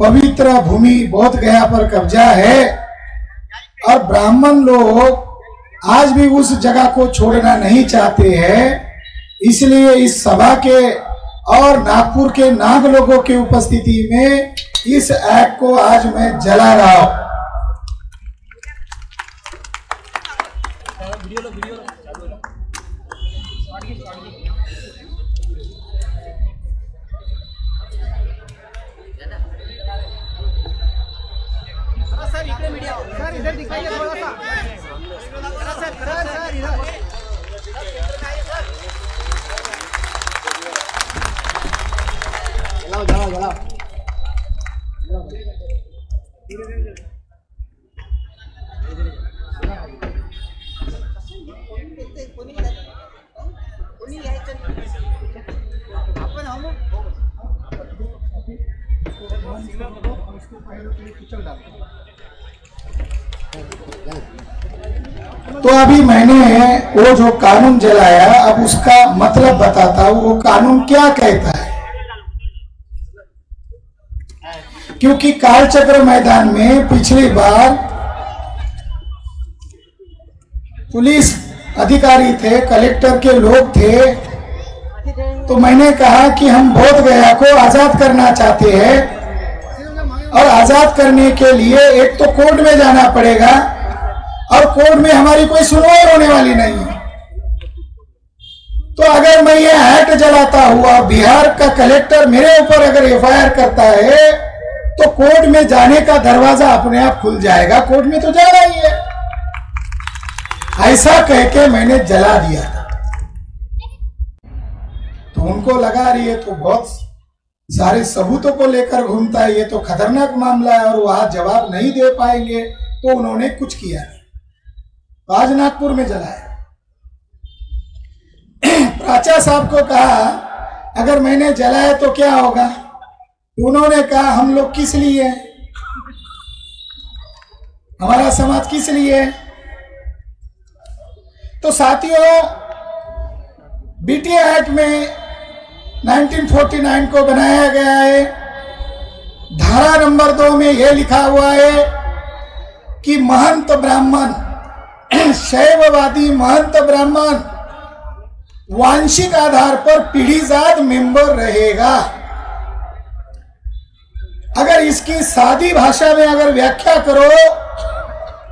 पवित्र भूमि बोध गया पर कब्जा है और ब्राह्मण लोग आज भी उस जगह को छोड़ना नहीं चाहते हैं। इसलिए इस सभा के और नागपुर के नाग लोगों की उपस्थिति में इस एक्ट को आज मैं जला रहा हूं। सर इधर मीडिया सर इधर दिखाइए थोड़ा सा सर इधर जलाओ तो अभी मैंने वो जो कानून जलाया, अब उसका मतलब बताता हूं वो कानून क्या कहता है। क्योंकि कालचक्र मैदान में पिछली बार पुलिस अधिकारी थे, कलेक्टर के लोग थे, तो मैंने कहा कि हम बोध गया को आजाद करना चाहते हैं और आजाद करने के लिए एक तो कोर्ट में जाना पड़ेगा और कोर्ट में हमारी कोई सुनवाई होने वाली नहीं है। तो अगर मैं ये एक्ट जलाता हुआ बिहार का कलेक्टर मेरे ऊपर अगर एफआईआर करता है तो कोर्ट में जाने का दरवाजा अपने आप खुल जाएगा, कोर्ट में तो जाना ही है। ऐसा कह के मैंने जला दिया था। तो उनको लगा रही है तो बहुत सारे सबूतों को लेकर घूमता है, ये तो खतरनाक मामला है और वहां जवाब नहीं दे पाएंगे, तो उन्होंने कुछ किया नहीं। आज नागपुर में जलाया। प्राचा साहब को कहा अगर मैंने जलाया तो क्या होगा, उन्होंने कहा हम लोग किस लिए, हमारा समाज किस लिए। तो साथियों, बीटीए एक्ट में 1949 को बनाया गया है। धारा नंबर 2 में यह लिखा हुआ है कि महंत ब्राह्मण, शैववादी महंत ब्राह्मण वांशिक आधार पर पीढ़ीजात मेंबर रहेगा। अगर इसकी सादी भाषा में अगर व्याख्या करो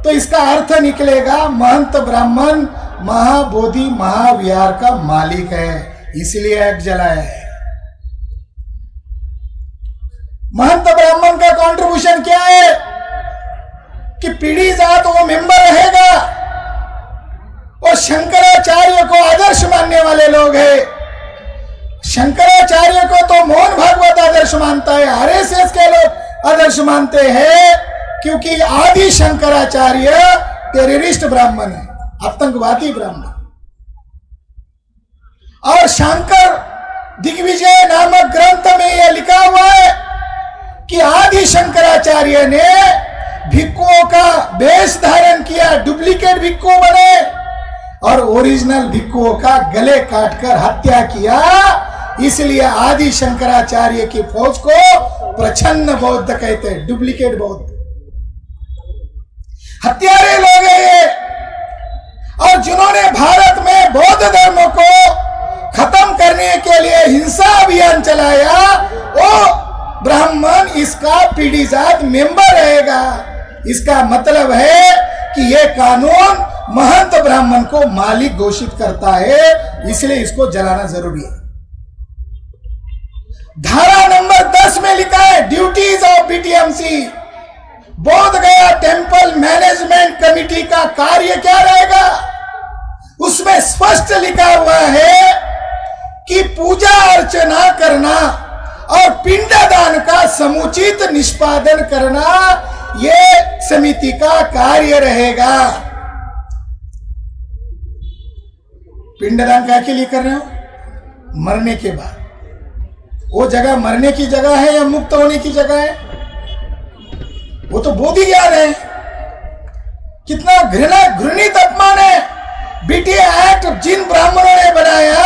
तो इसका अर्थ निकलेगा महंत ब्राह्मण महाबोधि महाविहार का मालिक है, इसलिए एक्ट जलाया है। महंत ब्राह्मण का कंट्रीब्यूशन क्या है कि पीढ़ीजात वो मेंबर रहेगा। और शंकराचार्य को आदर्श मानने वाले लोग हैं। शंकराचार्य को तो मोहन भागवत आदर्श मानता है, आरएसएस के लोग आदर्श मानते हैं, क्योंकि आदि शंकराचार्य टेररिस्ट ब्राह्मण है, आतंकवादी ब्राह्मण। और शंकर दिग्विजय नामक ग्रंथ में यह लिखा हुआ है कि आदि शंकराचार्य ने भिक्षुओं का वेश धारण किया, डुप्लीकेट भिक्षु बने और ओरिजिनल भिक्षुओं का गले काटकर हत्या किया। इसलिए आदि शंकराचार्य की फौज को प्रच्छन्न बौद्ध कहते हैं, डुप्लीकेट बौद्ध। हत्यारे लोग हैं ये, और जिन्होंने भारत में बौद्ध धर्म को खत्म करने के लिए हिंसा अभियान चलाया, वो ब्राह्मण इसका पीढ़ीजात मेंबर रहेगा। इसका मतलब है कि यह कानून महंत ब्राह्मण को मालिक घोषित करता है, इसलिए इसको जलाना जरूरी है। धारा नंबर 10 में लिखा है ड्यूटीज ऑफ बीटीएमसी। बोध गया टेंपल मैनेजमेंट कमिटी का कार्य क्या रहेगा, उसमें स्पष्ट लिखा हुआ है कि पूजा अर्चना करना और पिंडदान का समुचित निष्पादन करना यह समिति का कार्य रहेगा। पिंडदान क्या के लिए कर रहे हो, मरने के बाद। वो जगह मरने की जगह है या मुक्त होने की जगह है, वो तो बोधि ज्ञान है। कितना घृणित अपमान है। बीटीए एक्ट जिन ब्राह्मणों ने बनाया,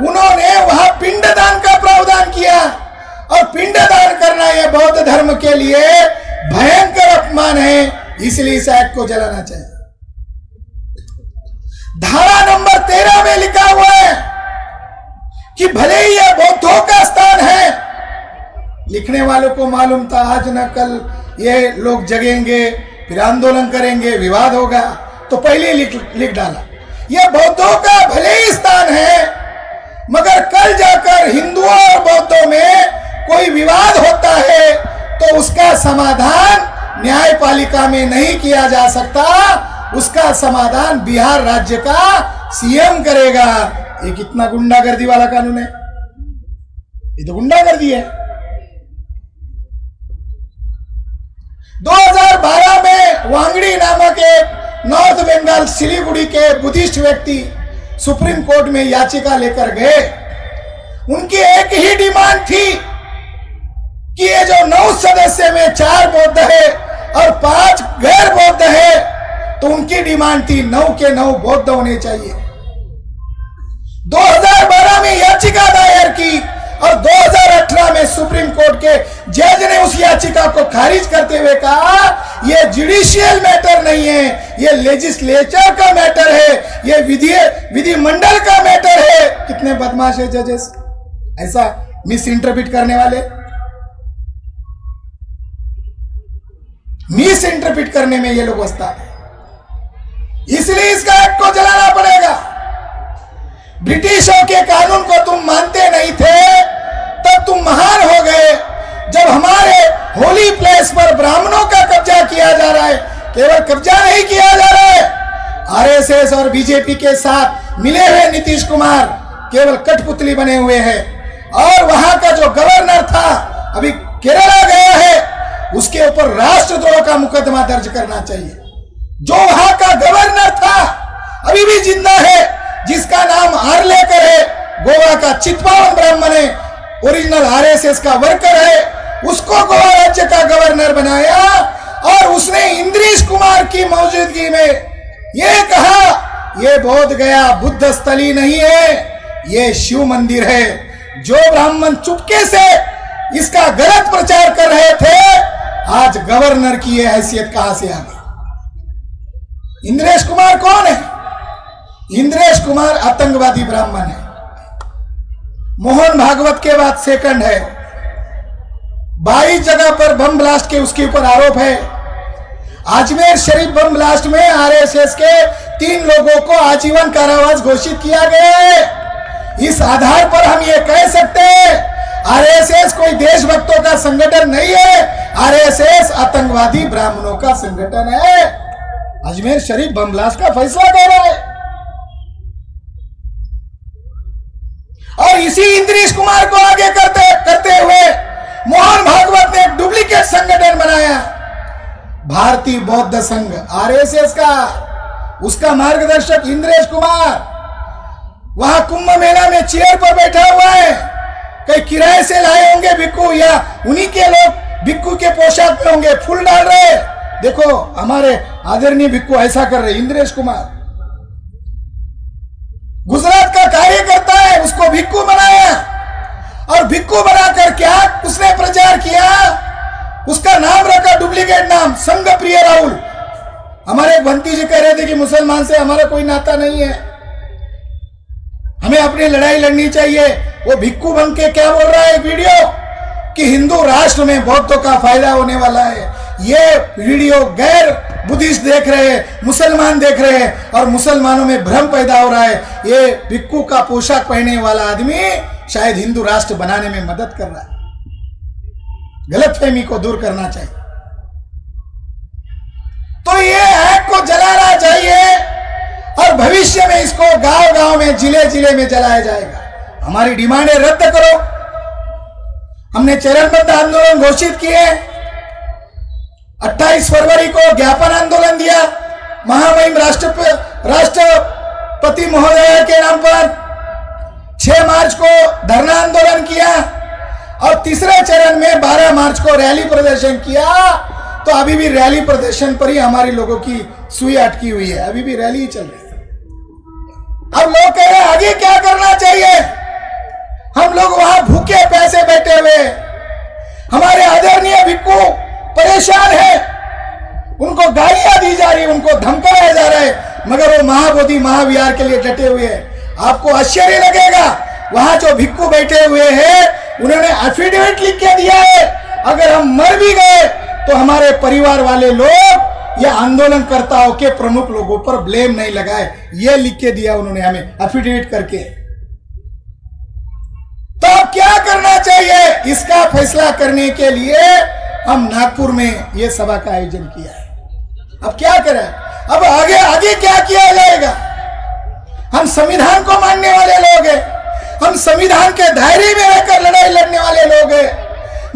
उन्होंने वहां पिंडदान का प्रावधान किया और पिंडदान करना यह बौद्ध धर्म के लिए भयंकर अपमान है, इसलिए इस एक्ट को जलाना चाहिए। धारा नंबर 13 में लिखा हुआ है कि भले ही यह बौद्धों का स्थान है, लिखने वालों को मालूम था आज न कल ये लोग जगेंगे, फिर आंदोलन करेंगे, विवाद होगा, तो पहले लिख डाला यह बौद्धों का भले ही स्थान है, मगर कल जाकर हिंदुओं और बौद्धों में कोई विवाद होता है तो उसका समाधान न्यायपालिका में नहीं किया जा सकता, उसका समाधान बिहार राज्य का सीएम करेगा। ये कितना गुंडागर्दी वाला कानून है, ये तो गुंडागर्दी है। 2012 में वांगड़ी नामक एक नॉर्थ बंगाल सिलीगुड़ी के बुद्धिस्ट व्यक्ति सुप्रीम कोर्ट में याचिका लेकर गए। उनकी एक ही डिमांड थी कि ये जो 9 सदस्य में 4 बौद्ध है और 5 गैर बौद्ध है, तो उनकी डिमांड थी 9 के 9 बौद्ध होने चाहिए। 2012 में याचिका दायर की और 2018 में सुप्रीम कोर्ट के जज ने उस याचिका को खारिज करते हुए कहा यह जुडिशियल मैटर नहीं है, यह लेजिस्लेचर का मैटर है, यह विधिमंडल का मैटर है। कितने बदमाश है जजेस, ऐसा मिस इंटरप्रिट करने वाले, मिस इंटरप्रिट करने में ये लोग वस्ताद है। इसलिए इसका एक्ट को जलाना पड़ेगा। ब्रिटिशों के कानून को तुम मानते नहीं थे, तब तुम महान हो गए जब हमारे होली प्लेस पर ब्राह्मणों का कब्जा किया जा रहा है। केवल कब्जा नहीं किया जा रहा है, आरएसएस और बीजेपी के साथ मिले हुए नीतीश कुमार केवल कठपुतली बने हुए हैं। और वहां का जो गवर्नर था, अभी केरला गया है, उसके ऊपर राष्ट्रद्रोह का मुकदमा दर्ज करना चाहिए। जो वहां का गवर्नर था अभी भी जिंदा है, जिसका नाम आर्लेकर है, गोवा का चित्पावन ब्राह्मण है, ओरिजिनल आरएसएस का वर्कर है, उसको गोवा राज्य का गवर्नर बनाया। और उसने इंद्रेश कुमार की मौजूदगी में यह कहा यह बोध गया बुद्ध स्थली नहीं है, यह शिव मंदिर है। जो ब्राह्मण चुपके से इसका गलत प्रचार कर रहे थे, आज गवर्नर की यह हैसियत कहां से आ गई। इंद्रेश कुमार कौन है? इंद्रेश कुमार आतंकवादी ब्राह्मण है, मोहन भागवत के बाद सेकंड है। 22 जगह पर बम ब्लास्ट के उसके ऊपर आरोप है। अजमेर शरीफ बम ब्लास्ट में आरएसएस के 3 लोगों को आजीवन कारावास घोषित किया गया है। इस आधार पर हम ये कह सकते हैं आरएसएस कोई देशभक्तों का संगठन नहीं है, आरएसएस आतंकवादी ब्राह्मणों का संगठन है। अजमेर शरीफ बम ब्लास्ट का फैसला कह रहा है। और इसी इंद्रेश कुमार को आगे करते हुए मोहन भागवत ने एक डुप्लीकेट संगठन बनाया, भारतीय बौद्ध संघ, आरएसएस का। उसका मार्गदर्शक इंद्रेश कुमार वहां कुंभ मेला में चेयर पर बैठा हुआ है। कहीं किराए से लाए होंगे भिक्खू, या उन्हीं के लोग भिक्खू के पोशाक में होंगे, फूल डाल रहे। देखो हमारे आदरणीय भिक्खू ऐसा कर रहे। इंद्रेश कुमार गुजरात का कार्यकर्ता है, उसको भिक्खू बनाया। और भिक्खू बनाकर क्या उसने प्रचार किया, उसका नाम रखा डुप्लीकेट नाम, संघ प्रिय राहुल। हमारे एक बंटी जी कह रहे थे कि मुसलमान से हमारा कोई नाता नहीं है, हमें अपनी लड़ाई लड़नी चाहिए। वो भिक्खू बन के क्या बोल रहा है वीडियो कि हिंदू राष्ट्र में बौद्धों का फायदा होने वाला है। ये वीडियो गैर बुद्धिस्ट देख रहे हैं, मुसलमान देख रहे हैं, और मुसलमानों में भ्रम पैदा हो रहा है। ये भिक्खू का पोशाक पहनने वाला आदमी शायद हिंदू राष्ट्र बनाने में मदद कर रहा है। गलतफहमी को दूर करना चाहिए। तो ये एक्ट को जलाना चाहिए और भविष्य में इसको गांव गांव में, जिले जिले में जलाया जाएगा। हमारी डिमांडें रद्द करो। हमने चरणबद्ध आंदोलन घोषित किए। 28 फरवरी को ज्ञापन आंदोलन दिया महामहिम राष्ट्रपति महोदय के नाम पर। 6 मार्च को धरना आंदोलन किया और तीसरे चरण में 12 मार्च को रैली प्रदर्शन किया। तो अभी भी रैली प्रदर्शन पर ही हमारे लोगों की सुई अटकी हुई है, अभी भी रैली ही चल रही है। अब लोग कह रहे हैं आगे क्या करना चाहिए। हम लोग वहां भूखे पैसे बैठे हुए, हमारे आदरणीय भिक्खू परेशान है, उनको गालियां दी जा रही है, उनको धमकाया जा रहा है, मगर वो महाबोधि महाविहार के लिए डटे हुए हैं। आपको आश्चर्य लगेगा, वहां जो भिक्खू बैठे हुए हैं उन्होंने एफिडेविट लिख के दिया है, अगर हम मर भी गए तो हमारे परिवार वाले लोग या आंदोलनकर्ताओं के प्रमुख लोगों पर ब्लेम नहीं लगाए, ये लिख के दिया उन्होंने हमें एफिडेविट करके। तो अब क्या करना चाहिए, इसका फैसला करने के लिए हम नागपुर में ये सभा का आयोजन किया है। अब क्या करें, अब आगे आगे क्या किया जाएगा? हम संविधान को मानने वाले लोग हैं, हम संविधान के दायरे में रहकर लड़ाई लड़ने वाले लोग हैं,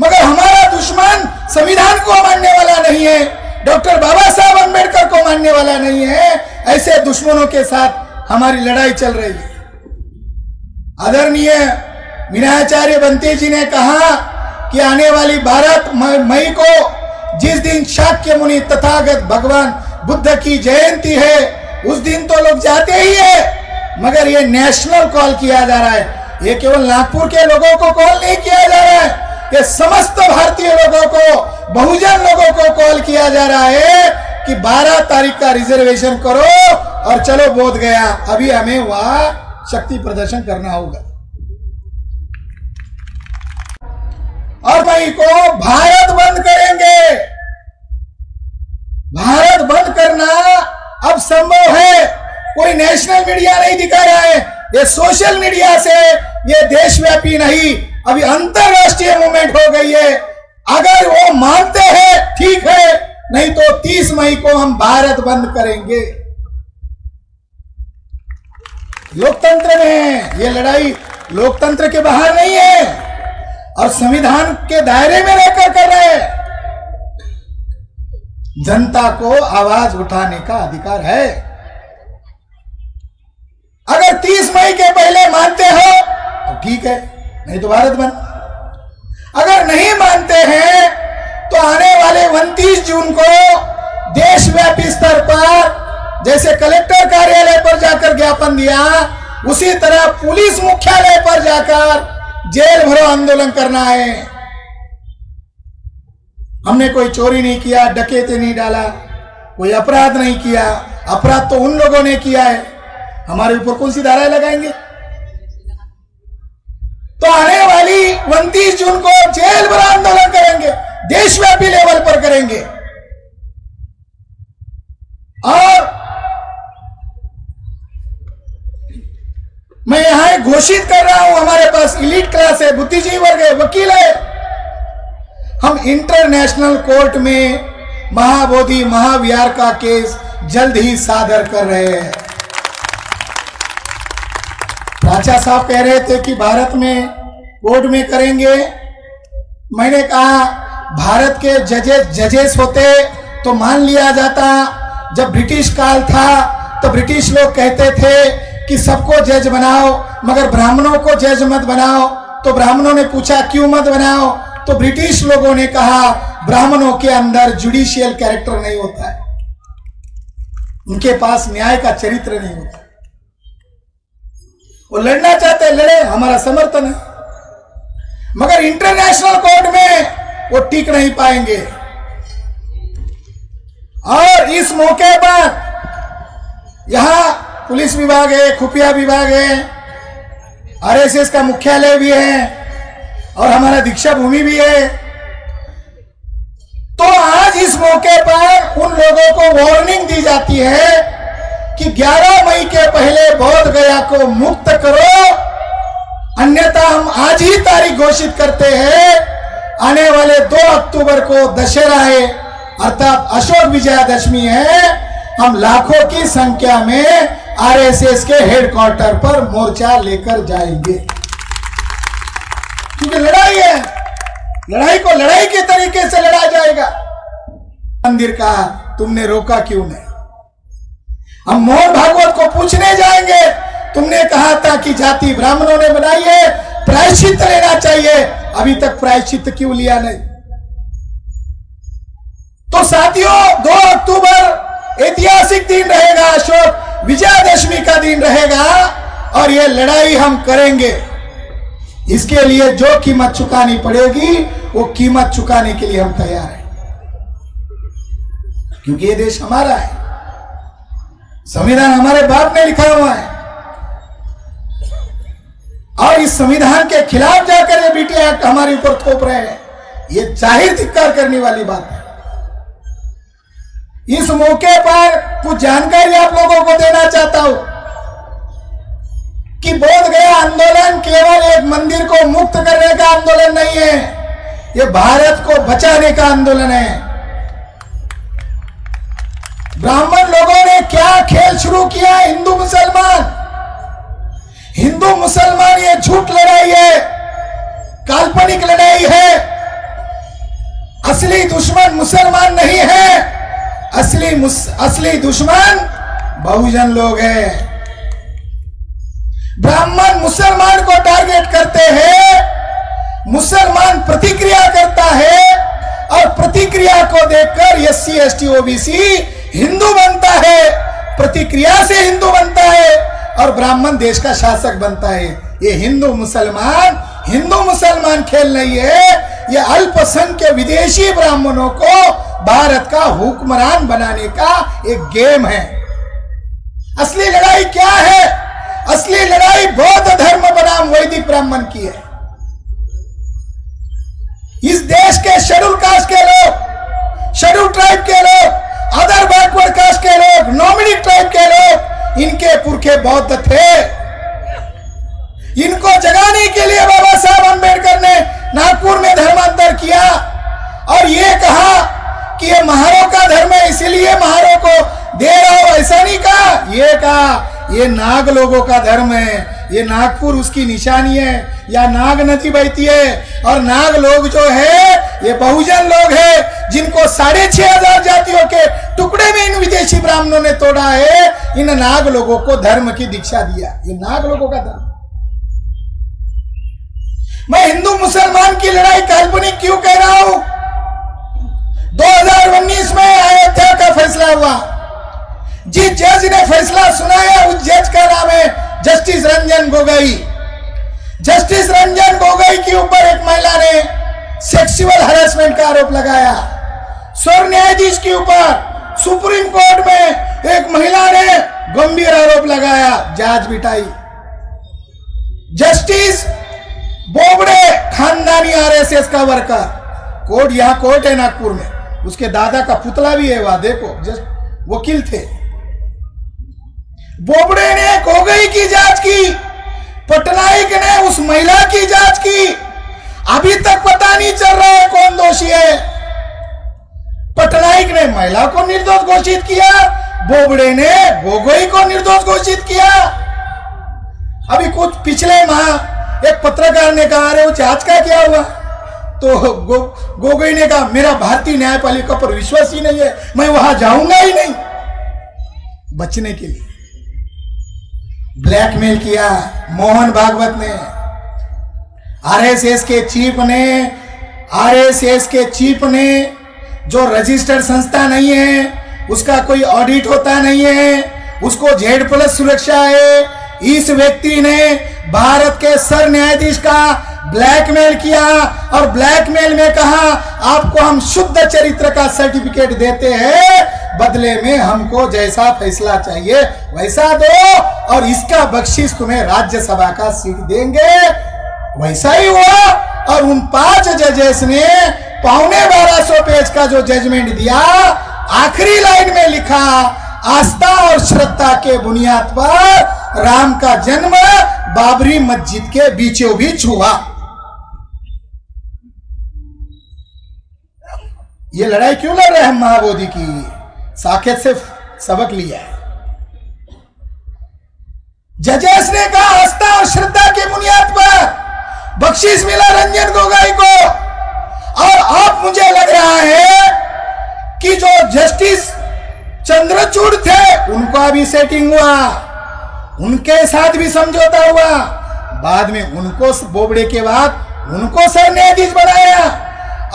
मगर हमारा दुश्मन संविधान को मानने वाला नहीं है, डॉक्टर बाबा साहब अंबेडकर को मानने वाला नहीं है। ऐसे दुश्मनों के साथ हमारी लड़ाई चल रही है। आदरणीय विनयाचार्य बंते जी ने कहा कि आने वाली 12 मई को जिस दिन शाक्य मुनि तथागत भगवान बुद्ध की जयंती है, उस दिन तो लोग जाते ही है, मगर ये नेशनल कॉल किया जा रहा है। ये केवल नागपुर के लोगों को कॉल नहीं किया जा रहा है, ये समस्त भारतीय लोगों को, बहुजन लोगों को कॉल किया जा रहा है कि 12 तारीख का रिजर्वेशन करो और चलो बोध गया, अभी हमें वहां शक्ति प्रदर्शन करना होगा। और मई को भारत बंद करेंगे। भारत बंद करना अब संभव है, कोई नेशनल मीडिया नहीं दिखा रहा है, ये सोशल मीडिया से ये देशव्यापी नहीं, अभी अंतरराष्ट्रीय मूवमेंट हो गई है। अगर वो मानते हैं ठीक है, नहीं तो 30 मई को हम भारत बंद करेंगे। लोकतंत्र में ये लड़ाई लोकतंत्र के बाहर नहीं है और संविधान के दायरे में रहकर कर रहे हैं। जनता को आवाज उठाने का अधिकार है। अगर 30 मई के पहले मानते हो तो ठीक है, नहीं तो भारत बंद। अगर नहीं मानते हैं तो आने वाले 29 जून को देशव्यापी स्तर पर जैसे कलेक्टर कार्यालय पर जाकर ज्ञापन दिया, उसी तरह पुलिस मुख्यालय पर जाकर जेल भरो आंदोलन करना है। हमने कोई चोरी नहीं किया, डकैती नहीं डाला, कोई अपराध नहीं किया, अपराध तो उन लोगों ने किया है, हमारे ऊपर कौन सी धाराएं लगाएंगे? तो आने वाली 29 जून को जेल भरो आंदोलन करेंगे, देशव्यापी लेवल पर करेंगे। और मैं यहां घोषित कर रहा हूं, हमारे पास इलीट क्लास है, बुद्धिजीवी वर्ग है, वकील है, हम इंटरनेशनल कोर्ट में महाबोधि महाविहार का केस जल्द ही सादर कर रहे हैं। राजा साहब कह रहे थे कि भारत में कोर्ट में करेंगे। मैंने कहा भारत के जजेस होते तो मान लिया जाता। जब ब्रिटिश काल था तो ब्रिटिश लोग कहते थे कि सबको जज बनाओ, मगर ब्राह्मणों को जज मत बनाओ। तो ब्राह्मणों ने पूछा क्यों मत बनाओ, तो ब्रिटिश लोगों ने कहा ब्राह्मणों के अंदर जुडिशियल कैरेक्टर नहीं होता है, उनके पास न्याय का चरित्र नहीं होता। वो लड़ना चाहते लड़े, हमारा समर्थन है, मगर इंटरनेशनल कोर्ट में वो टिक नहीं पाएंगे। और इस मौके पर यहां पुलिस विभाग है, खुफिया विभाग है, आरएसएस का मुख्यालय भी है और हमारा दीक्षा भूमि भी है। तो आज इस मौके पर उन लोगों को वार्निंग दी जाती है कि 11 मई के पहले बोध गया को मुक्त करो, अन्यथा हम आज ही तारीख घोषित करते हैं। आने वाले 2 अक्टूबर को दशहरा है, अर्थात अशोक विजयादशमी है, हम लाखों की संख्या में आरएसएस के हेडक्वार्टर पर मोर्चा लेकर जाएंगे, क्योंकि लड़ाई है, लड़ाई को लड़ाई के तरीके से लड़ा जाएगा। मंदिर का तुमने रोका क्यों नहीं? हम मोहन भागवत को पूछने जाएंगे, तुमने कहा था कि जाति ब्राह्मणों ने बनाई है, प्रायश्चित लेना चाहिए, अभी तक प्रायश्चित क्यों लिया नहीं? तो साथियों, 2 अक्टूबर ऐतिहासिक दिन रहेगा, अशोक विजयादशमी का दिन रहेगा और ये लड़ाई हम करेंगे। इसके लिए जो कीमत चुकानी पड़ेगी वो कीमत चुकाने के लिए हम तैयार हैं, क्योंकि ये देश हमारा है, संविधान हमारे बाप ने लिखा हुआ है। और इस संविधान के खिलाफ जाकर ये बीटी एक्ट हमारे ऊपर थोप रहे हैं, ये जाहिर धिक्कार करने वाली बात है। इस मौके पर कुछ जानकारी आप लोगों को देना चाहता हूं कि बोध गया आंदोलन केवल एक मंदिर को मुक्त करने का आंदोलन नहीं है, ये भारत को बचाने का आंदोलन है। ब्राह्मण लोगों ने क्या खेल शुरू किया, हिंदू मुसलमान ये झूठ लड़ाई है, काल्पनिक लड़ाई है। असली दुश्मन मुसलमान नहीं है, असली दुश्मन बहुजन लोग हैं। ब्राह्मण मुसलमान को टारगेट करते हैं, मुसलमान प्रतिक्रिया करता है और प्रतिक्रिया को देखकर एससी एसटी ओबीसी हिंदू बनता है, प्रतिक्रिया से हिंदू बनता है और ब्राह्मण देश का शासक बनता है। ये हिंदू मुसलमान खेल नहीं है, ये अल्पसंख्य विदेशी ब्राह्मणों को भारत का हुक्मरान बनाने का एक गेम है। असली लड़ाई क्या है? असली लड़ाई बौद्ध धर्म बनाम वैदिक ब्राह्मण की है। इस देश के शेड्यूल कास्ट के लोग, शेड्यूल ट्राइब के लोग, अदर बैकवर्ड कास्ट के लोग, नॉमिनी ट्राइब के लोग, इनके पुरखे बौद्ध थे। इनको जगाने के लिए बाबा साहब अंबेडकर ने नागपुर में धर्मांतर किया और ये कहा कि ये महारों का धर्म है इसलिए महारों को दे रहा हो, ऐसा नहीं कहा। ये कहा ये नाग लोगों का धर्म है, ये नागपुर उसकी निशानी है, या नाग नदी बहती है और नाग लोग जो है ये बहुजन लोग हैं जिनको 6500 जातियों के टुकड़े में इन विदेशी ब्राह्मणों ने तोड़ा है। इन नाग लोगों को धर्म की दीक्षा दिया, ये नाग लोगों का धर्म। मैं हिंदू मुसलमान की लड़ाई काल्पनिक क्यों कह रहा हूं? 2019 में अयोध्या का फैसला हुआ, जिस जज ने फैसला सुनाया उस जज का नाम है जस्टिस रंजन गोगोई। जस्टिस रंजन गोगोई के ऊपर एक महिला ने सेक्सुअल हरासमेंट का आरोप लगाया। स्वर न्यायाधीश के ऊपर सुप्रीम कोर्ट में एक महिला ने गंभीर आरोप लगाया, जांच बिठाई। जस्टिस बोबड़े खानदानी आरएसएस का वर्कर, कोर्ट यहां कोर्ट है नागपुर में, उसके दादा का पुतला भी है वहां, देखो वकील थे। बोबड़े ने गोगोई की जांच की, पटनायक ने उस महिला की जांच की। अभी तक पता नहीं चल रहा है कौन दोषी है। पटनायक ने महिला को निर्दोष घोषित किया, बोबड़े ने गोगोई को निर्दोष घोषित किया। अभी कुछ पिछले माह एक पत्रकार ने कहा अरे वो जांच का क्या हुआ, तो गोगोई ने कहा मेरा भारतीय न्यायपालिका पर विश्वास ही नहीं है, मैं वहां जाऊंगा ही नहीं। बचने के लिए ब्लैकमेल किया मोहन भागवत ने, आरएसएस के चीफ ने जो रजिस्टर्ड संस्था नहीं है, उसका कोई ऑडिट होता नहीं है, उसको Z+ सुरक्षा है। इस व्यक्ति ने भारत के सर न्यायाधीश का ब्लैकमेल किया और ब्लैकमेल में कहा आपको हम शुद्ध चरित्र का सर्टिफिकेट देते हैं, बदले में हमको जैसा फैसला चाहिए वैसा दो और इसका बख्शीश तुम्हें राज्यसभा का सीट देंगे। वैसा ही हुआ और उन 5 जजेस ने 1250 पेज का जो जजमेंट दिया, आखिरी लाइन में लिखा आस्था और श्रद्धा के बुनियाद पर राम का जन्म बाबरी मस्जिद के बीचों बीच हुआ। ये लड़ाई क्यों लड़ रहे हैं हम महाबोधि की? साकेत से सबक लिया है। जजेस ने कहा आस्था और श्रद्धा के बुनियाद पर बख्शीश मिला रंजन गोगोई को, और अब मुझे लग रहा है कि जो जस्टिस चंद्रचूड़ थे उनका भी सेटिंग हुआ, उनके साथ भी समझौता हुआ। बाद में उनको बोबड़े के बाद उनको सर न्यायाधीश बनाया।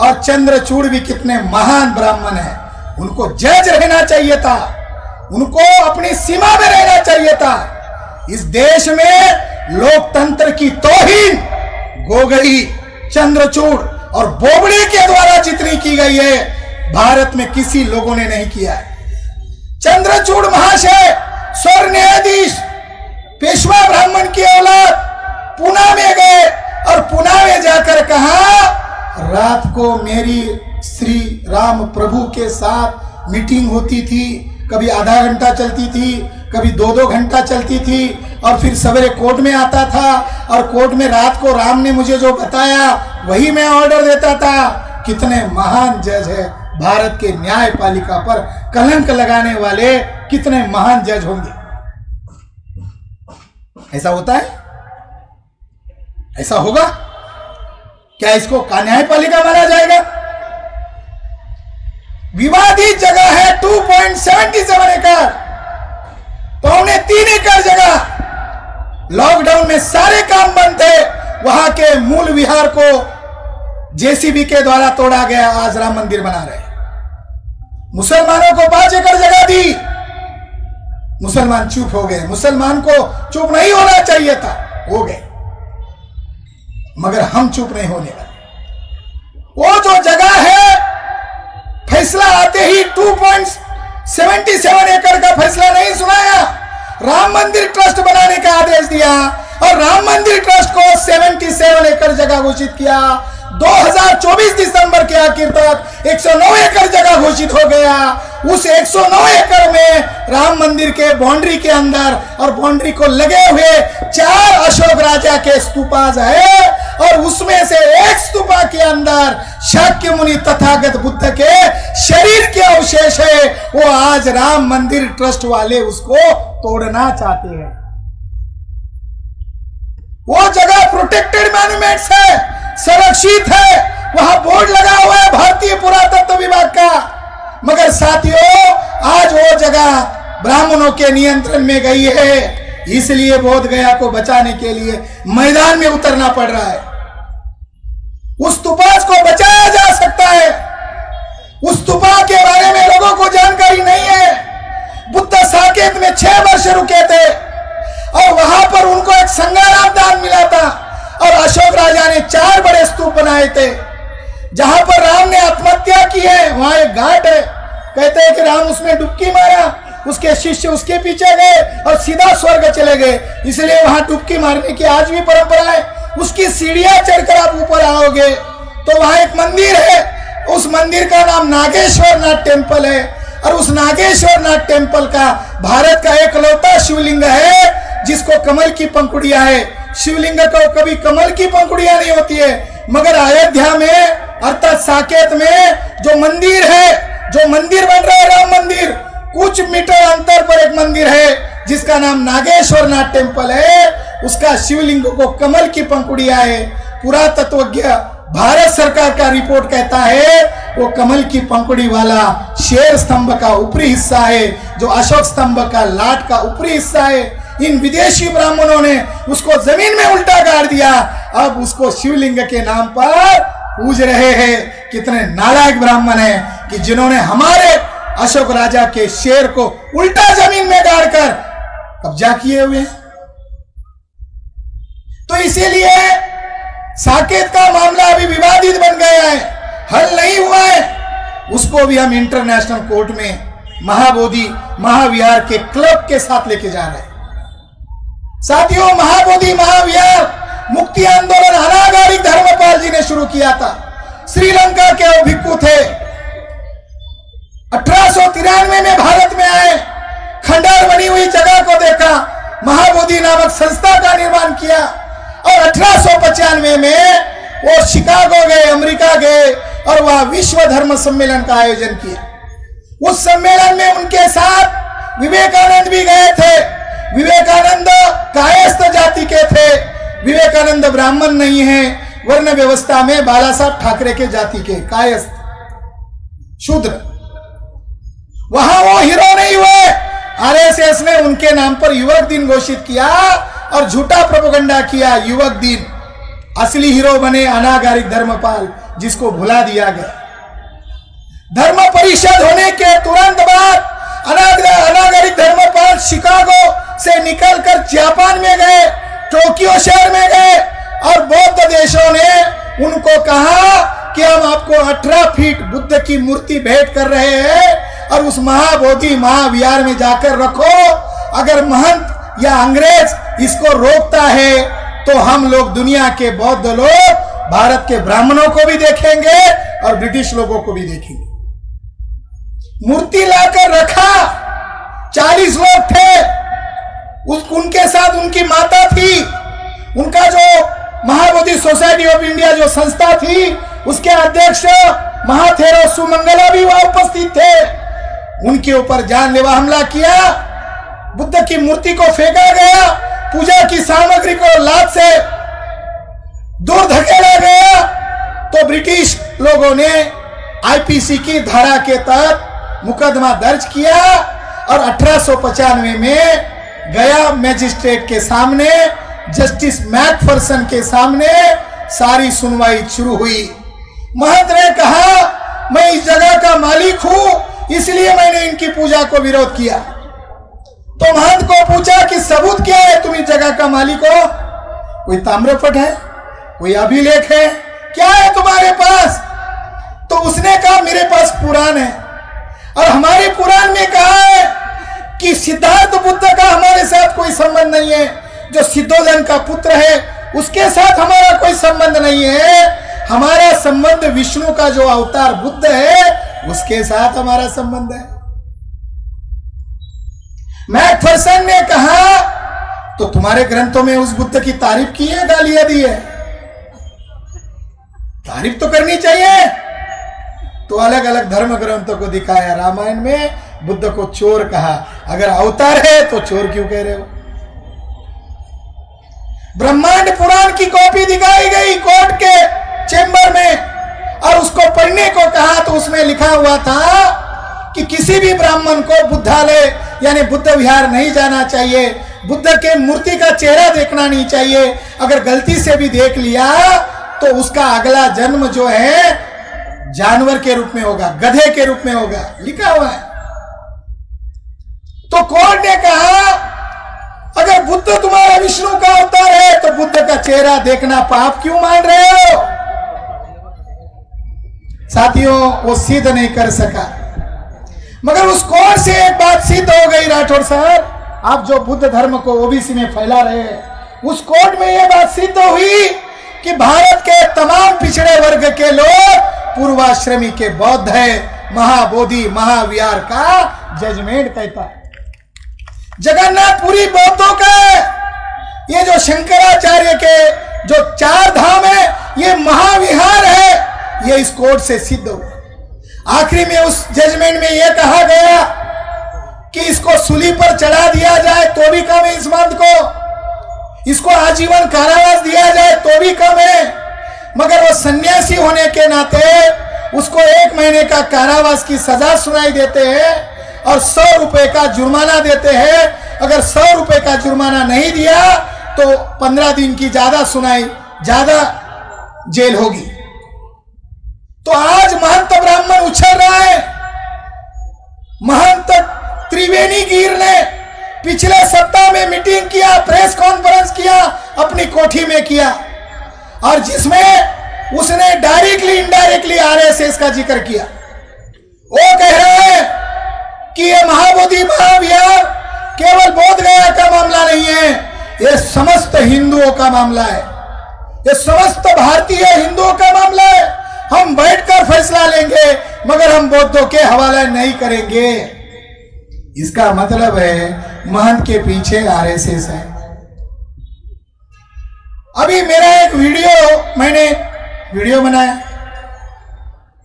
और चंद्रचूड़ भी कितने महान ब्राह्मण हैं, उनको जज रहना चाहिए था, उनको अपनी सीमा में रहना चाहिए था। इस देश में लोकतंत्र की तौहीन गोगई, चंद्रचूड़ और बोबड़े के द्वारा जितनी की गई है, भारत में किसी लोगों ने नहीं किया है। चंद्रचूड़ महाशय स्वर न्यायाधीश पेशवा ब्राह्मण की औलाद पुणे में गए और पुणे में जाकर कहा, रात को मेरी श्री राम प्रभु के साथ मीटिंग होती थी, कभी आधा घंटा चलती थी, कभी 2-2 घंटा चलती थी, और फिर सवेरे कोर्ट में आता था और कोर्ट में रात को राम ने मुझे जो बताया वही मैं ऑर्डर देता था। कितने महान जज है भारत के न्यायपालिका पर कलंक लगाने वाले, कितने महान जज होंगे। ऐसा होता है? ऐसा होगा क्या? इसको न्यायपालिका माना जाएगा? विवादित जगह है 2.77 एकड़, 3.25 एकड़ जगह। लॉकडाउन में सारे काम बंद थे, वहां के मूल विहार को जेसीबी के द्वारा तोड़ा गया, आज राम मंदिर बना रहे। मुसलमानों को 5 एकड़ जगह दी, मुसलमान चुप हो गए। मुसलमान को चुप नहीं होना चाहिए था, हो गए, मगर हम चुप नहीं होने वाले। वो जो जगह है, फैसला आते ही 2.77 एकड़ का फैसला नहीं सुनाया, राम मंदिर ट्रस्ट बनाने का आदेश दिया और राम मंदिर ट्रस्ट को 77 एकड़ जगह घोषित किया। 2024 दिसंबर के आखिर तक 109 एकड़ जगह घोषित हो गया। उस 109 एकड़ में राम मंदिर के बाउंड्री के अंदर और बाउंड्री को लगे हुए 4 अशोक राजा के स्तूपाज है, और उसमें से एक स्तूपा के अंदर शाक्य मुनि तथागत बुद्ध के शरीर के अवशेष है। वो आज राम मंदिर ट्रस्ट वाले उसको तोड़ना चाहते हैं। वो जगह प्रोटेक्टेड मॉन्यूमेंट्स है, संरक्षित है, वहां बोर्ड लगा हुआ है भारतीय पुरातत्व विभाग का, मगर साथियों आज वो जगह ब्राह्मणों के नियंत्रण में गई है। इसलिए बोध गया को बचाने के लिए मैदान में उतरना पड़ रहा है। उस स्तूपाज को बचाया जा सकता है। उस स्तूपा के बारे में लोगों को जानकारी नहीं है। बुद्ध साकेत में 6 वर्ष रुके थे और वहां पर उनको एक संगाराम दान मिला था, और अशोक राजा ने 4 बड़े स्तूप बनाए थे। जहां पर राम ने आत्महत्या की है, वहां एक घाट है, कहते हैं कि राम उसमें डुबकी मारा, उसके शिष्य उसके पीछे गए और सीधा स्वर्ग चले गए, इसलिए वहां डुबकी मारने की आज भी परंपरा है। उसकी सीढ़ियां चढ़कर आप ऊपर आओगे तो वहां एक मंदिर है, उस मंदिर का नाम नागेश्वर नाथ टेम्पल है, और उस नागेश्वर नाथ टेम्पल का भारत का एकलौता शिवलिंग है जिसको कमल की पंखुड़ियां है। शिवलिंग को कभी कमल की पंखुड़ियां नहीं होती है, मगर अयोध्या में अर्थात साकेत में जो मंदिर है, जो मंदिर बन रहा है राम मंदिर, कुछ मीटर अंतर पर एक मंदिर है जिसका नाम नागेश्वर नाथ टेम्पल है। उसका शिवलिंग को कमल की पंखुड़ियां है। पुरातत्वज्ञ भारत सरकार का रिपोर्ट कहता है वो कमल की पंखुड़ी वाला शेर स्तंभ का ऊपरी हिस्सा है, जो अशोक स्तंभ का लाट का ऊपरी हिस्सा है। इन विदेशी ब्राह्मणों ने उसको जमीन में उल्टा गाड़ दिया, अब उसको शिवलिंग के नाम पर पूज रहे हैं। कितने नालायक ब्राह्मण हैं कि जिन्होंने हमारे अशोक राजा के शेर को उल्टा जमीन में गाड़कर कब्जा किए हुए। तो इसीलिए साकेत का मामला अभी विवादित बन गया है, हल नहीं हुआ है। उसको भी हम इंटरनेशनल कोर्ट में महाबोधि महाविहार के क्लब के साथ लेके जा रहे हैं। साथियों, महाबोधि महाविहार मुक्ति आंदोलन अनागारिक धर्मपाल जी ने शुरू किया था। श्रीलंका के वो भिक्खु थे, 1893 में भारत में आए, खंडहर बनी हुई जगह को देखा, महाबोधि नामक संस्था का निर्माण किया, और 1895 में वो शिकागो गए, अमेरिका गए, और वह विश्व धर्म सम्मेलन का आयोजन किया। उस सम्मेलन में उनके साथ विवेकानंद भी गए थे। विवेकानंद कायस्थ जाति के थे, विवेकानंद ब्राह्मण नहीं है, वर्ण व्यवस्था में बाला साहब ठाकरे के जाति के, कायस्थ शूद्र। वहां वो हीरो नहीं हुए। आरएसएस ने उनके नाम पर युवक दिन घोषित किया और झूठा प्रोपेगेंडा किया, युवक दिन। असली हीरो बने अनागारिक धर्मपाल, जिसको भुला दिया गया। धर्म परिषद होने के तुरंत बाद अनागारिक धर्मपाल शिकागो से निकलकर जापान में गए, टोक्यो शहर में गए, और बौद्ध देशों ने उनको कहा कि हम आपको 18 फीट बुद्ध की मूर्ति भेंट कर रहे हैं और उस महाबोधि महाविहार में जाकर रखो। अगर महंत या अंग्रेज इसको रोकता है तो हम लोग दुनिया के बौद्ध लोग भारत के ब्राह्मणों को भी देखेंगे और ब्रिटिश लोगों को भी देखेंगे। मूर्ति लाकर रखा, 40 लोग थे, उनके साथ उनकी माता थी, उनका जो महाबोधि सोसाइटी ऑफ इंडिया जो संस्था थी उसके अध्यक्ष महाथेरो सुमंगला भी वहां उपस्थित थे। उनके ऊपर जानलेवा हमला किया, बुद्ध की मूर्ति को फेंका गया, पूजा की सामग्री को लात से दूर धकेला गया। तो ब्रिटिश लोगों ने आईपीसी की धारा के तहत मुकदमा दर्ज किया और 1895 में गया मैजिस्ट्रेट के सामने जस्टिस मैकफर्सन के सामने सारी सुनवाई शुरू हुई। महंत ने कहा मैं इस जगह का मालिक हूं इसलिए मैंने इनकी पूजा को विरोध किया। तो महंत को पूछा कि सबूत क्या है, तुम इस जगह का मालिक हो? कोई ताम्रपट है, कोई अभिलेख है, क्या है तुम्हारे पास? तो उसने कहा मेरे पास पुराण है और हमारे पुराण में कहा है कि सिद्धार्थ बुद्ध का हमारे साथ कोई संबंध नहीं है, जो सिद्धोधन का पुत्र है उसके साथ हमारा कोई संबंध नहीं है। हमारा संबंध विष्णु का जो अवतार बुद्ध है उसके साथ हमारा संबंध है। मैकफर्सन ने कहा तो तुम्हारे ग्रंथों में उस बुद्ध की तारीफ की है, गालियां दी है? तारीफ तो करनी चाहिए। तो अलग अलग धर्म ग्रंथों को दिखाया। रामायण में बुद्ध को चोर कहा, अगर अवतार है तो चोर क्यों कह रहे हो? ब्रह्मांड पुराण की कॉपी दिखाई गई कोर्ट के चेंबर में और उसको पढ़ने को कहा तो उसमें लिखा हुआ था कि किसी भी ब्राह्मण को बुद्धालय यानी बुद्ध विहार नहीं जाना चाहिए, बुद्ध के मूर्ति का चेहरा देखना नहीं चाहिए। अगर गलती से भी देख लिया तो उसका अगला जन्म जो है जानवर के रूप में होगा, गधे के रूप में होगा, लिखा हुआ है। तो कोर्ट ने कहा अगर बुद्ध तुम्हारा विष्णु का अवतार है तो बुद्ध का चेहरा देखना पाप क्यों मान रहे हो? साथियों वो सिद्ध नहीं कर सका, मगर उस कोर्ट से एक बात सिद्ध हो गई। राठौर साहब आप जो बुद्ध धर्म को ओबीसी में फैला रहे हैं, उस कोर्ट में यह बात सिद्ध हुई कि भारत के तमाम पिछड़े वर्ग के लोग पूर्वाश्रमी के बौद्ध है। महाबोधि महाविहार का जजमेंट कहता है जगन्नाथपुरी बौद्धों का है। ये जो शंकराचार्य के जो 4 धाम है ये महाविहार है, ये इस कोर्ट से सिद्ध हुआ। आखिरी में उस जजमेंट में यह कहा गया कि इसको सूली पर चढ़ा दिया जाए तो भी कम है इस मर्द को, इसको आजीवन कारावास दिया जाए तो भी कम है, मगर वो सन्यासी होने के नाते उसको 1 महीने का कारावास की सजा सुनाई देते हैं और 100 रुपए का जुर्माना देते हैं। अगर 100 रुपए का जुर्माना नहीं दिया तो 15 दिन की ज्यादा सुनाई, ज्यादा जेल होगी। तो आज महंत ब्राह्मण उछल रहा है। महंत त्रिवेणी गिर ने पिछले सप्ताह में मीटिंग किया, प्रेस कॉन्फ्रेंस किया, अपनी कोठी में किया और जिसमें उसने डायरेक्टली इनडायरेक्टली आरएसएस का जिक्र किया। वो कह रहा है कि ये महाबोधि महाविहार केवल बोध गया का मामला नहीं है, ये समस्त हिंदुओं का मामला है, ये समस्त भारतीय हिंदुओं का मामला है। हम बैठकर फैसला लेंगे मगर हम बौद्धों के हवाले नहीं करेंगे। इसका मतलब है महंत के पीछे आरएसएस है। अभी मेरा एक मैंने वीडियो बनाया,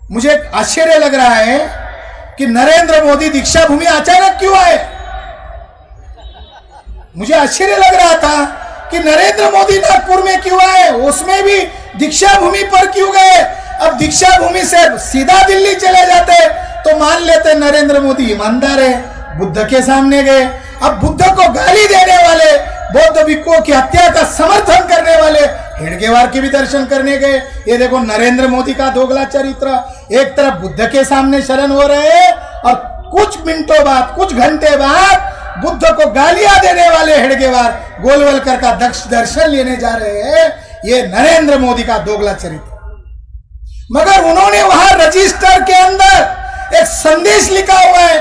मुझे आश्चर्य लग रहा है कि नरेंद्र मोदी दीक्षा भूमि अचानक क्यों आए। मुझे आश्चर्य लग रहा था कि नरेंद्र मोदी नागपुर में क्यों आए, उसमें भी दीक्षा भूमि पर क्यों गए। अब दीक्षा भूमि से सीधा दिल्ली चले जाते तो मान लेते नरेंद्र मोदी ईमानदार है, बुद्ध के सामने गए। अब बुद्ध को गाली देने वाले, बौद्ध भिक्षुओं की हत्या का समर्थन करने वाले हेडगेवार के भी दर्शन करने गए। ये देखो नरेंद्र मोदी का दोगला चरित्र, एक तरफ बुद्ध के सामने शरण हो रहे हैं और कुछ मिनटों बाद, कुछ घंटे बाद बुद्ध को गालियां देने वाले हेडगेवार गोलवलकर का दर्शन लेने जा रहे हैं। ये नरेंद्र मोदी का दोगला चरित्र। मगर उन्होंने वहां रजिस्टर के अंदर एक संदेश लिखा हुआ है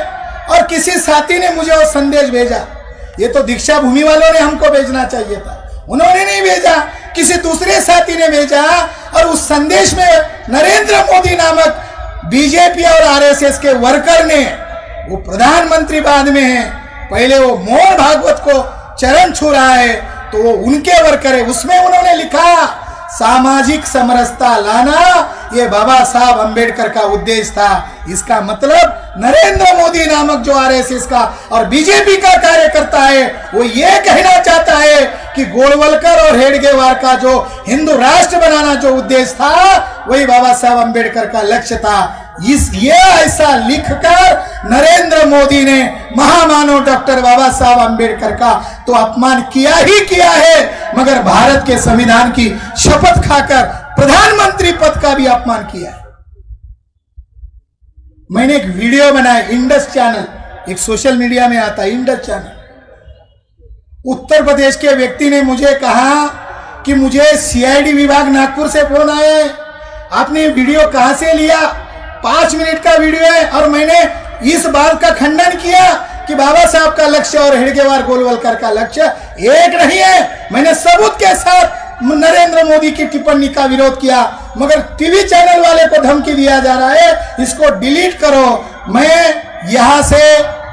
और किसी साथी ने मुझे वो संदेश भेजा। ये तो दीक्षा भूमि वालों ने हमको भेजना चाहिए था, उन्होंने नहीं भेजा, किसी दूसरे साथी ने भेजा। और उस संदेश में नरेंद्र मोदी नामक बीजेपी और आरएसएस के वर्कर ने, वो प्रधानमंत्री बाद में है, पहले वो मोहन भागवत को चरण छू रहा है तो वो उनके वर्कर है, उसमें उन्होंने लिखा सामाजिक समरसता लाना ये बाबा साहब अंबेडकर का उद्देश्य था। इसका मतलब नरेंद्र मोदी नामक जो आरएसएस का और बीजेपी का कार्यकर्ता है वो ये कहना चाहता है कि गोलवलकर और हेडगेवार का जो हिंदू राष्ट्र बनाना जो उद्देश्य था वही बाबा साहब अंबेडकर का लक्ष्य था। ये ऐसा लिखकर नरेंद्र मोदी ने महामानव डॉक्टर बाबा साहब अंबेडकर का तो अपमान किया ही किया है, मगर भारत के संविधान की शपथ खाकर प्रधानमंत्री पद का भी अपमान किया है। मैंने एक वीडियो बनाया, इंडस चैनल, एक सोशल मीडिया में आता है इंडस चैनल। उत्तर प्रदेश के व्यक्ति ने मुझे कहा कि मुझे सीआईडी विभाग नागपुर से फोन आया है, आपने वीडियो कहां से लिया? 5 मिनट का वीडियो है और मैंने इस बात का खंडन किया कि बाबा साहब का लक्ष्य और हेडगेवार गोलवलकर का लक्ष्य एक नहीं है। मैंने सबूत के साथ नरेंद्र मोदी की टिप्पणी का विरोध किया, मगर टीवी चैनल वाले को धमकी दिया जा रहा है इसको डिलीट करो। मैं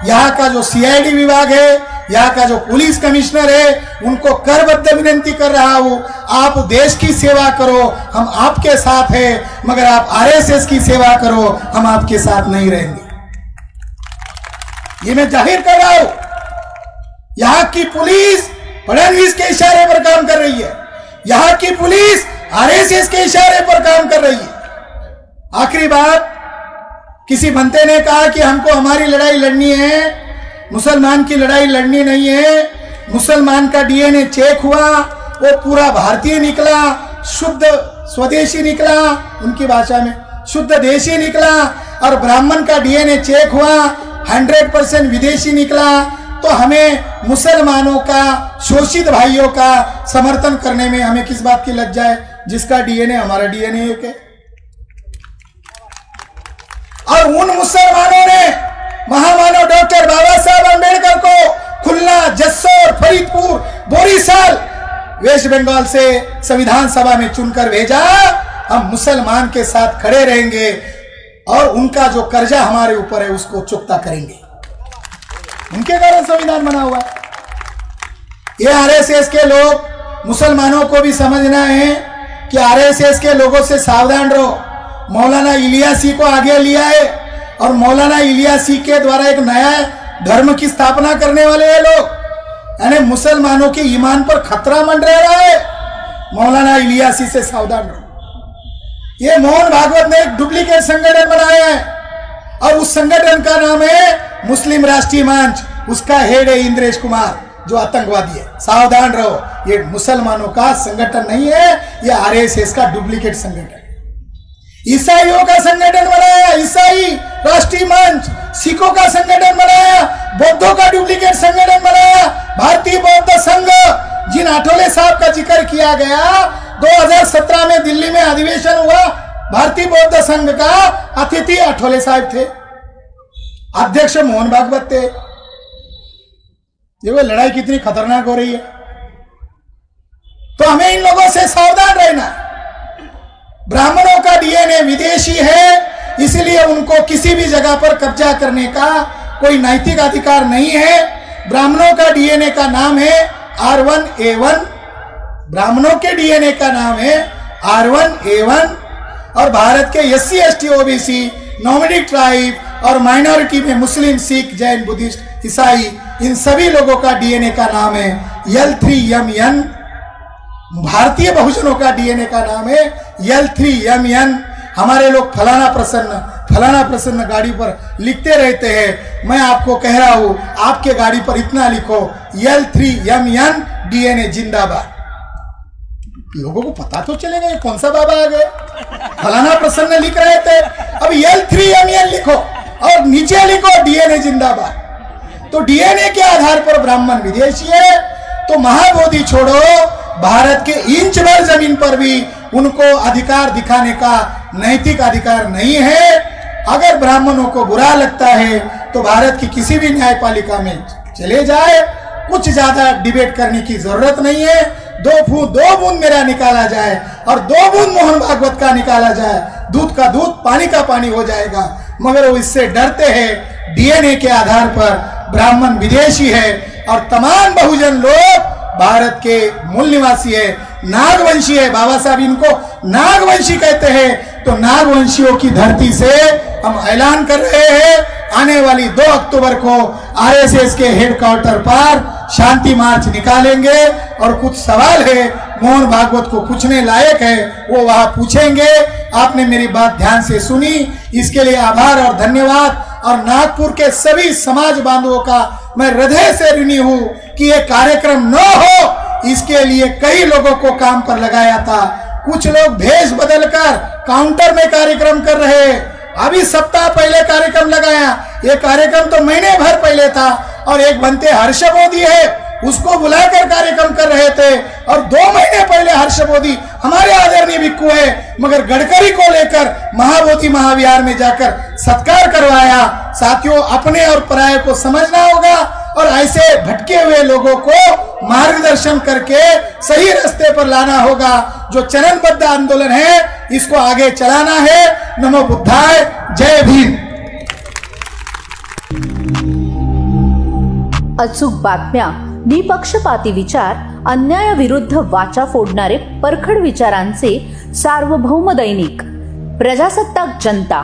यहाँ का जो सीआईडी विभाग है, यहाँ का जो पुलिस कमिश्नर है, उनको करबद्ध विनती कर रहा हूं, आप देश की सेवा करो, हम आपके साथ हैं, मगर आप आरएसएस की सेवा करो, हम आपके साथ नहीं रहेंगे। ये मैं जाहिर कर रहा हूं। यहाँ की पुलिस फडणवीस के इशारे पर काम कर रही है, यहाँ की पुलिस आरएसएस के इशारे पर काम कर रही है। आखिरी बात, किसी बंते ने कहा कि हमको हमारी लड़ाई लड़नी है, मुसलमान की लड़ाई लड़नी नहीं है। मुसलमान का डीएनए चेक हुआ, वो पूरा भारतीय निकला, शुद्ध स्वदेशी निकला, उनकी भाषा में शुद्ध देशी निकला, और ब्राह्मण का डीएनए चेक हुआ 100% विदेशी निकला। तो हमें मुसलमानों का, शोषित भाइयों का समर्थन करने में हमें किस बात की लज्जा है, जिसका डीएनए हमारा डीएनए एक है। और उन मुसलमानों ने महामानव डॉक्टर बाबा साहब अंबेडकर को खुलना, जस्सोर, फरीदपुर, बोरीसाल, वेस्ट बंगाल से संविधान सभा में चुनकर भेजा। हम मुसलमान के साथ खड़े रहेंगे और उनका जो कर्जा हमारे ऊपर है उसको चुकता करेंगे। उनके कारण संविधान बना हुआ है। ये आरएसएस के लोग, मुसलमानों को भी समझना है कि आरएसएस के लोगों से सावधान रहो। मौलाना इलियासी को आगे लिया है और मौलाना इलियासी के द्वारा एक नया धर्म की स्थापना करने वाले हैं लोग, यानी मुसलमानों के ईमान पर खतरा मंडरा रहा है। मौलाना इलियासी से सावधान रहो। ये मोहन भागवत ने एक डुप्लीकेट संगठन बनाया है और उस संगठन का नाम है मुस्लिम राष्ट्रीय मंच, उसका हेड है इंद्रेश कुमार जो आतंकवादी है। सावधान रहो, ये मुसलमानों का संगठन नहीं है, ये आरएसएस का डुप्लीकेट संगठन। ईसाइयों का संगठन बनाया ईसाई राष्ट्रीय मंच, सिखों का संगठन बनाया, बौद्धों का डुप्लीकेट संगठन बनाया, भारतीय बौद्ध संघ, जिन आठवले साहब का जिक्र किया गया 2017 में दिल्ली में अधिवेशन हुआ, भारतीय बौद्ध संघ का अतिथि आठवले साहब थे, अध्यक्ष मोहन भागवत थे। ये वो लड़ाई कितनी खतरनाक हो रही है, तो हमें इन लोगों से सावधान रहना। ब्राह्मणों का डीएनए विदेशी है, इसलिए उनको किसी भी जगह पर कब्जा करने का कोई नैतिक अधिकार नहीं है। ब्राह्मणों का डीएनए का नाम है R1A1, ब्राह्मणों के डीएनए का नाम है R1A1, और भारत के SC ST OBC, nominate tribe और माइनॉरिटी में मुस्लिम, सिख, जैन, बुद्धिस्ट, ईसाई, इन सभी लोगों का डीएनए का नाम है L3MN। भारतीय बहुजनों का डीएनए का नाम है L3MN। हमारे लोग फलाना प्रसन्न गाड़ी पर लिखते रहते हैं, मैं आपको कह रहा हूं आपके गाड़ी पर इतना लिखो L3MN डीएनए जिंदाबाद। लोगों को पता तो चलेगा ये कौन सा बाबा आ गए, फलाना प्रसन्न लिख रहे थे, अब L3MN लिखो और नीचे लिखो डीएनए जिंदाबाद। तो डीएनए के आधार पर ब्राह्मण विदेशी है, तो महाबोधि छोड़ो, भारत के इंच भर जमीन पर भी उनको अधिकार दिखाने का नैतिक अधिकार नहीं है। अगर ब्राह्मणों को बुरा लगता है तो भारत की किसी भी न्यायपालिका में चले जाए, कुछ ज्यादा डिबेट करने की जरूरत नहीं है। दो बूंद मेरा निकाला जाए और 2 बूंद मोहन भागवत का निकाला जाए, दूध का दूध पानी का पानी हो जाएगा। मगर वो इससे डरते हैं, डीएनए के आधार पर ब्राह्मण विदेशी है और तमाम बहुजन लोग भारत के मूल निवासी है, नागवंशी है। बाबा साहब इनको नागवंशी कहते हैं। तो नागवंशियों की धरती से हम ऐलान कर रहे हैं, आने वाली 2 अक्टूबर को आरएसएस के हेडक्वार्टर पर शांति मार्च निकालेंगे और कुछ सवाल है मोहन भागवत को पूछने लायक है, वो वहां पूछेंगे। आपने मेरी बात ध्यान से सुनी, इसके लिए आभार और धन्यवाद। और नागपुर के सभी समाज बांधवों का मैं हृदय से ऋणी हूं कि ये कार्यक्रम न हो, इसके लिए कई लोगों को काम पर लगाया था। कुछ लोग भेष बदलकर काउंटर में कार्यक्रम कर रहे हैं। अभी सप्ताह पहले कार्यक्रम लगाया, ये कार्यक्रम तो महीने भर पहले था। और एक बनते हर्ष मोदी है, उसको बुलाकर कार्यक्रम कर रहे थे। और 2 महीने पहले हर्ष मोदी हमारे आदरणीय भिक्खु है, मगर गडकरी को लेकर महाबोधि महाविहार में जाकर सत्कार करवाया। साथियों, अपने और पराये को समझना होगा और ऐसे भटके हुए लोगों को मार्गदर्शन करके सही रास्ते पर लाना होगा। जो चरणबद्ध आंदोलन है, इसको आगे चलाना है। नमो बुद्धाय, जय भीम। अचूक बातम्या, निपक्षपाती विचार, अन्यायाविरुद्ध वाचा फोडणारे परखड विचारांचे सार्वभौम दैनिक प्रजासत्ताक जनता।